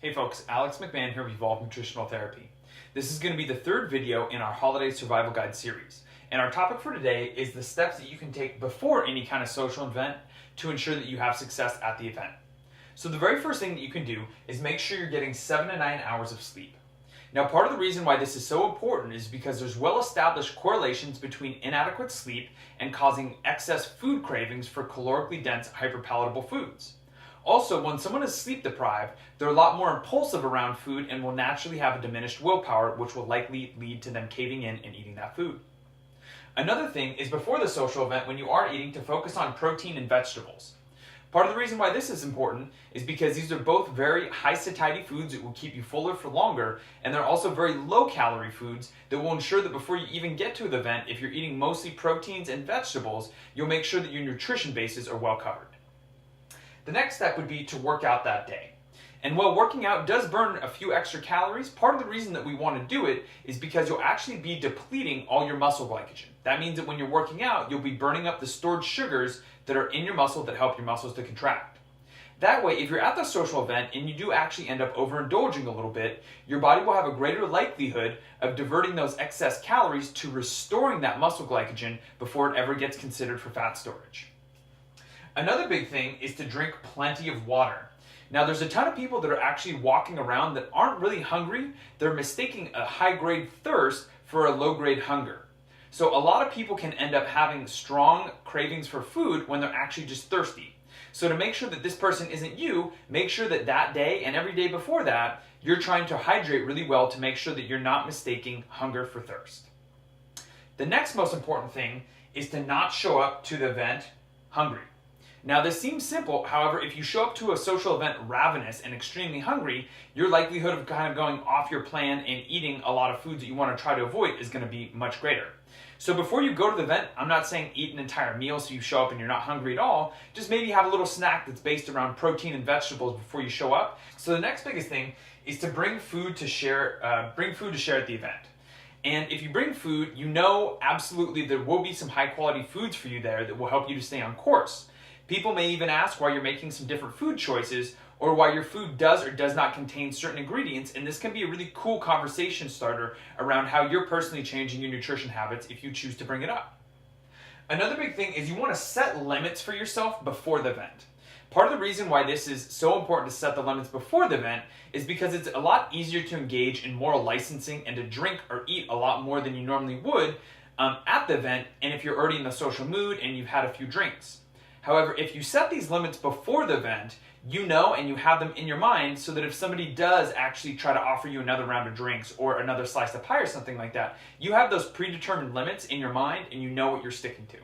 Hey folks, Alex McMahon here with Evolve Nutritional Therapy. This is going to be the third video in our Holiday Survival Guide series. And our topic for today is the steps that you can take before any kind of social event to ensure that you have success at the event. So the very first thing that you can do is make sure you're getting 7 to 9 hours of sleep. Now, part of the reason why this is so important is because there's well-established correlations between inadequate sleep and causing excess food cravings for calorically dense, hyperpalatable foods. Also, when someone is sleep deprived, they're a lot more impulsive around food and will naturally have a diminished willpower, which will likely lead to them caving in and eating that food. Another thing is before the social event, when you are eating, to focus on protein and vegetables. Part of the reason why this is important is because these are both very high satiety foods that will keep you fuller for longer, and they're also very low calorie foods that will ensure that before you even get to the event, if you're eating mostly proteins and vegetables, you'll make sure that your nutrition bases are well covered. The next step would be to work out that day. And while working out does burn a few extra calories, part of the reason that we want to do it is because you'll actually be depleting all your muscle glycogen. That means that when you're working out, you'll be burning up the stored sugars that are in your muscle that help your muscles to contract. That way, if you're at the social event and you do actually end up overindulging a little bit, your body will have a greater likelihood of diverting those excess calories to restoring that muscle glycogen before it ever gets considered for fat storage. Another big thing is to drink plenty of water. Now, there's a ton of people that are actually walking around that aren't really hungry. They're mistaking a high-grade thirst for a low-grade hunger. So a lot of people can end up having strong cravings for food when they're actually just thirsty. So to make sure that this person isn't you, make sure that that day and every day before that, you're trying to hydrate really well to make sure that you're not mistaking hunger for thirst. The next most important thing is to not show up to the event hungry. Now, this seems simple. However, if you show up to a social event ravenous and extremely hungry, your likelihood of kind of going off your plan and eating a lot of foods that you want to try to avoid is going to be much greater. So before you go to the event, I'm not saying eat an entire meal so you show up and you're not hungry at all. Just maybe have a little snack that's based around protein and vegetables before you show up. So the next biggest thing is to bring food to share at the event. And if you bring food, you know absolutely there will be some high quality foods for you there that will help you to stay on course. People may even ask why you're making some different food choices or why your food does or does not contain certain ingredients, and this can be a really cool conversation starter around how you're personally changing your nutrition habits if you choose to bring it up. Another big thing is you want to set limits for yourself before the event. Part of the reason why this is so important to set the limits before the event is because it's a lot easier to engage in moral licensing and to drink or eat a lot more than you normally would at the event, and if you're already in the social mood and you've had a few drinks. However, if you set these limits before the event, you know and you have them in your mind so that if somebody does actually try to offer you another round of drinks or another slice of pie or something like that, you have those predetermined limits in your mind and you know what you're sticking to.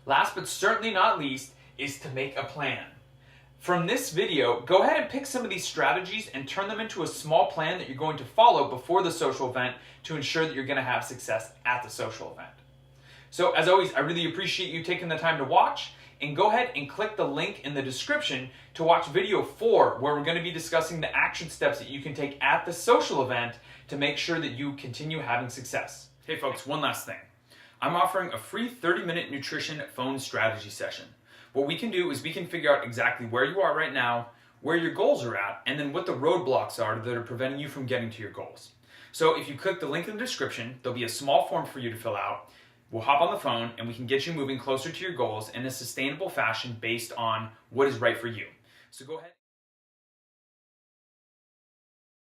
Last but certainly not least is to make a plan. From this video, go ahead and pick some of these strategies and turn them into a small plan that you're going to follow before the social event to ensure that you're going to have success at the social event. So as always, I really appreciate you taking the time to watch. And go ahead and click the link in the description to watch video 4, where we're going to be discussing the action steps that you can take at the social event to make sure that you continue having success. Hey folks, one last thing. I'm offering a free 30-minute nutrition phone strategy session. What we can do is we can figure out exactly where you are right now, where your goals are at, and then what the roadblocks are that are preventing you from getting to your goals. So if you click the link in the description, there'll be a small form for you to fill out. We'll hop on the phone and we can get you moving closer to your goals in a sustainable fashion based on what is right for you. So go ahead.